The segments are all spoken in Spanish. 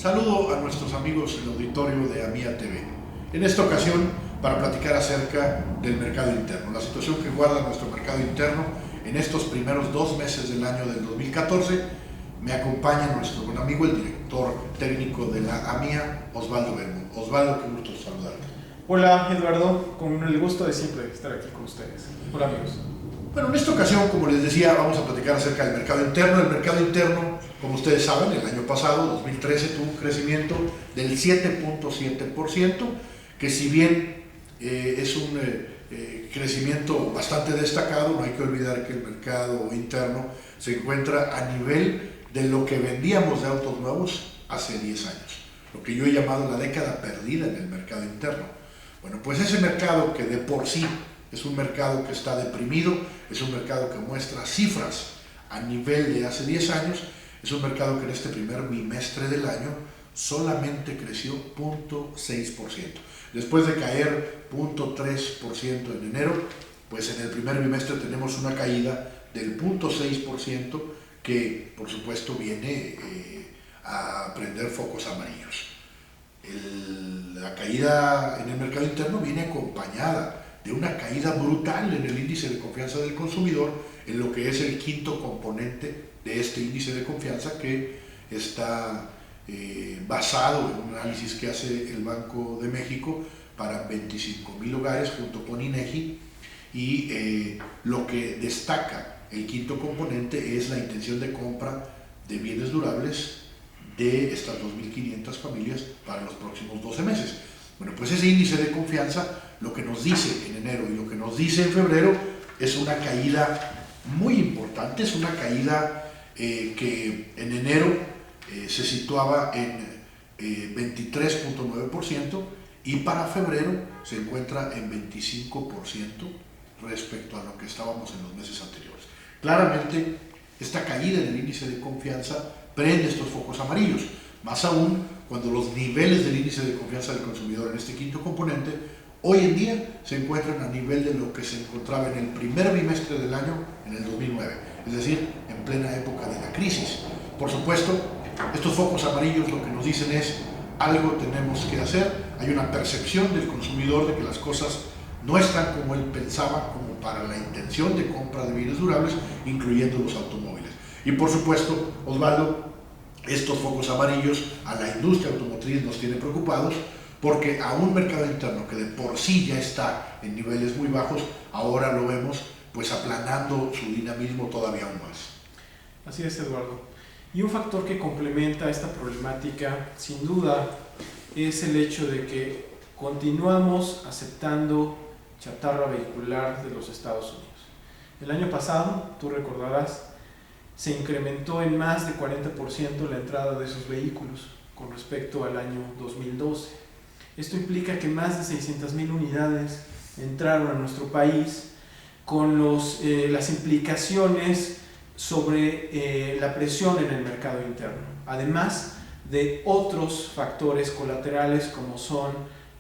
Saludo a nuestros amigos del auditorio de AMIA TV. En esta ocasión, para platicar acerca del mercado interno, la situación que guarda nuestro mercado interno en estos primeros 2 meses del año del 2014, me acompaña nuestro buen amigo, el director técnico de la AMIA, Osvaldo Bermúdez. Osvaldo, qué gusto saludarte. Hola Eduardo, con el gusto de siempre estar aquí con ustedes. Hola amigos. Bueno, en esta ocasión, como les decía, vamos a platicar acerca del mercado interno. El mercado interno, como ustedes saben, el año pasado, 2013, tuvo un crecimiento del 7.7%, que si bien es un crecimiento bastante destacado, no hay que olvidar que el mercado interno se encuentra a nivel de lo que vendíamos de autos nuevos hace 10 años, lo que yo he llamado la década perdida en el mercado interno. Bueno, pues ese mercado que de por sí es un mercado que está deprimido, es un mercado que muestra cifras a nivel de hace 10 años, es un mercado que en este primer bimestre del año solamente creció 0.6%. Después de caer 0.3% en enero, pues en el primer bimestre tenemos una caída del 0.6% que por supuesto viene a prender focos amarillos. La caída en el mercado interno viene acompañada de una caída brutal en el índice de confianza del consumidor, en lo que es el quinto componente de este índice de confianza, que está basado en un análisis que hace el Banco de México para 25,000 hogares junto con INEGI, y lo que destaca el quinto componente es la intención de compra de bienes durables de estas 2.500 familias para los próximos 12 meses. Bueno, pues ese índice de confianza, lo que nos dice en enero y lo que nos dice en febrero, es una caída muy importante, es una caída que en enero se situaba en 23.9% y para febrero se encuentra en 25% respecto a lo que estábamos en los meses anteriores. Claramente, esta caída en el índice de confianza prende estos focos amarillos, más aún cuando los niveles del índice de confianza del consumidor en este quinto componente hoy en día se encuentran a nivel de lo que se encontraba en el primer bimestre del año en el 2009, es decir, en plena época de la crisis. Por supuesto, estos focos amarillos lo que nos dicen es: algo tenemos que hacer. Hay una percepción del consumidor de que las cosas no están como él pensaba, como para la intención de compra de bienes durables, incluyendo los automóviles. Y por supuesto, Osvaldo, estos focos amarillos a la industria automotriz nos tiene preocupados, porque a un mercado interno que de por sí ya está en niveles muy bajos, ahora lo vemos pues aplanando su dinamismo todavía aún más. Así es, Eduardo. Y un factor que complementa esta problemática, sin duda, es el hecho de que continuamos aceptando chatarra vehicular de los Estados Unidos. El año pasado, tú recordarás, se incrementó en más de 40% la entrada de esos vehículos con respecto al año 2012. Esto implica que más de 600,000 unidades entraron a nuestro país, con las implicaciones sobre la presión en el mercado interno, además de otros factores colaterales como son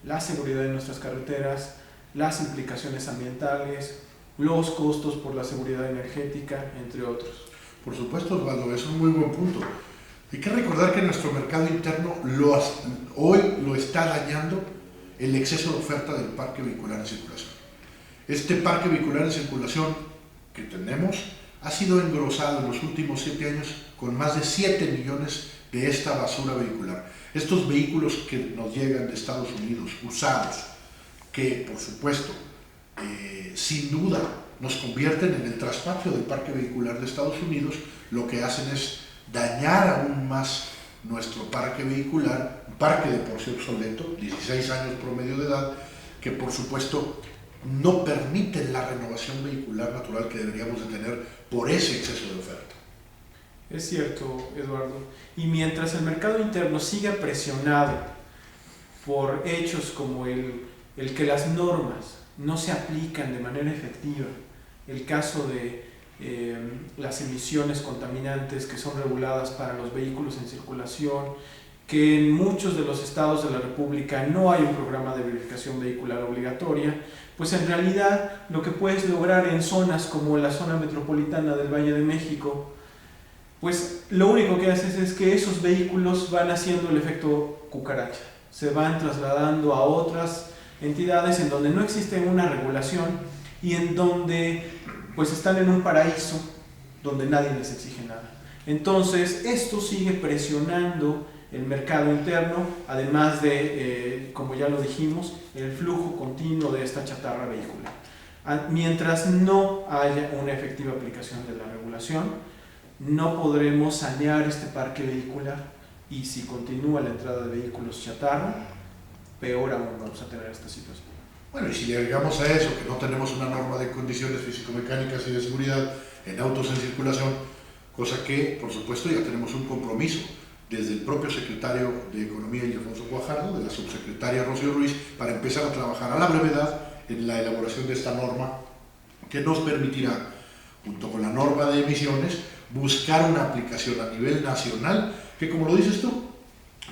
la seguridad de nuestras carreteras, las implicaciones ambientales, los costos por la seguridad energética, entre otros. Por supuesto, Osvaldo, es un muy buen punto. Hay que recordar que nuestro mercado interno hoy lo está dañando el exceso de oferta del parque vehicular en circulación. Este parque vehicular en circulación que tenemos ha sido engrosado en los últimos 7 años con más de 7 millones de esta basura vehicular. Estos vehículos que nos llegan de Estados Unidos, usados, que por supuesto, sin duda, nos convierten en el traspatio del parque vehicular de Estados Unidos, lo que hacen es dañar aún más nuestro parque vehicular, un parque de por sí obsoleto, 16 años promedio de edad, que por supuesto no permiten la renovación vehicular natural que deberíamos de tener por ese exceso de oferta. Es cierto, Eduardo. Y mientras el mercado interno siga presionado por hechos como el que las normas no se aplican de manera efectiva, el caso de las emisiones contaminantes que son reguladas para los vehículos en circulación, que en muchos de los estados de la República no hay un programa de verificación vehicular obligatoria, pues en realidad lo que puedes lograr en zonas como la zona metropolitana del Valle de México Pues lo único que haces es que esos vehículos van haciendo el efecto cucaracha, se van trasladando a otras entidades en donde no existe una regulación y en donde pues están en un paraíso donde nadie les exige nada. Entonces esto sigue presionando el mercado interno, además de, como ya lo dijimos, el flujo continuo de esta chatarra vehicular. Mientras no haya una efectiva aplicación de la regulación, no podremos sanear este parque vehicular, y si continúa la entrada de vehículos chatarra, peor aún vamos a tener esta situación. Bueno, y si le agregamos a eso que no tenemos una norma de condiciones físico-mecánicas y de seguridad en autos en circulación, cosa que, por supuesto, ya tenemos un compromiso desde el propio secretario de Economía, Ildefonso Guajardo, de la subsecretaria Rocío Ruiz, para empezar a trabajar a la brevedad en la elaboración de esta norma que nos permitirá, junto con la norma de emisiones, buscar una aplicación a nivel nacional que, como lo dices tú,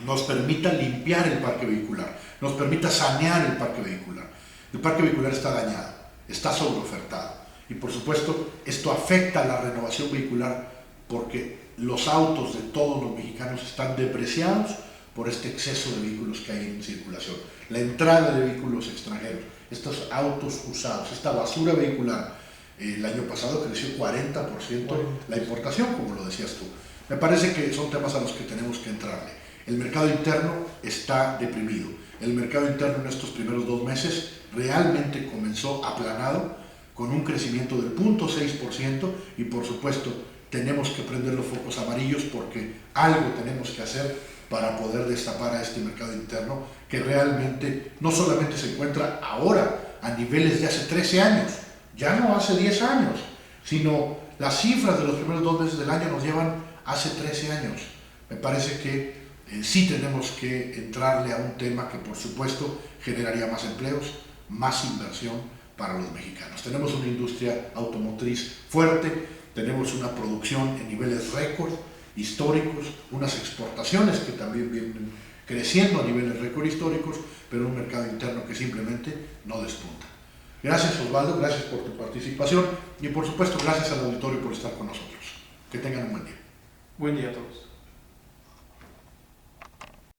nos permita limpiar el parque vehicular, nos permita sanear el parque vehicular. El parque vehicular está dañado, está sobreofertado y, por supuesto, esto afecta a la renovación vehicular porque los autos de todos los mexicanos están depreciados por este exceso de vehículos que hay en circulación. La entrada de vehículos extranjeros, estos autos usados, esta basura vehicular, el año pasado creció 40% la importación, como lo decías tú. Me parece que son temas a los que tenemos que entrarle. El mercado interno está deprimido. El mercado interno en estos primeros 2 meses realmente comenzó aplanado, con un crecimiento del 0.6%, y por supuesto tenemos que prender los focos amarillos porque algo tenemos que hacer para poder destapar a este mercado interno que realmente no solamente se encuentra ahora a niveles de hace 13 años, ya no hace 10 años, sino las cifras de los primeros 2 meses del año nos llevan hace 13 años. Me parece que sí tenemos que entrarle a un tema que por supuesto generaría más empleos, más inversión para los mexicanos. Tenemos una industria automotriz fuerte, tenemos una producción en niveles récord históricos, unas exportaciones que también vienen creciendo a niveles récord históricos, pero un mercado interno que simplemente no despunta. Gracias, Osvaldo, gracias por tu participación y por supuesto gracias al auditorio por estar con nosotros. Que tengan un buen día. Buen día a todos.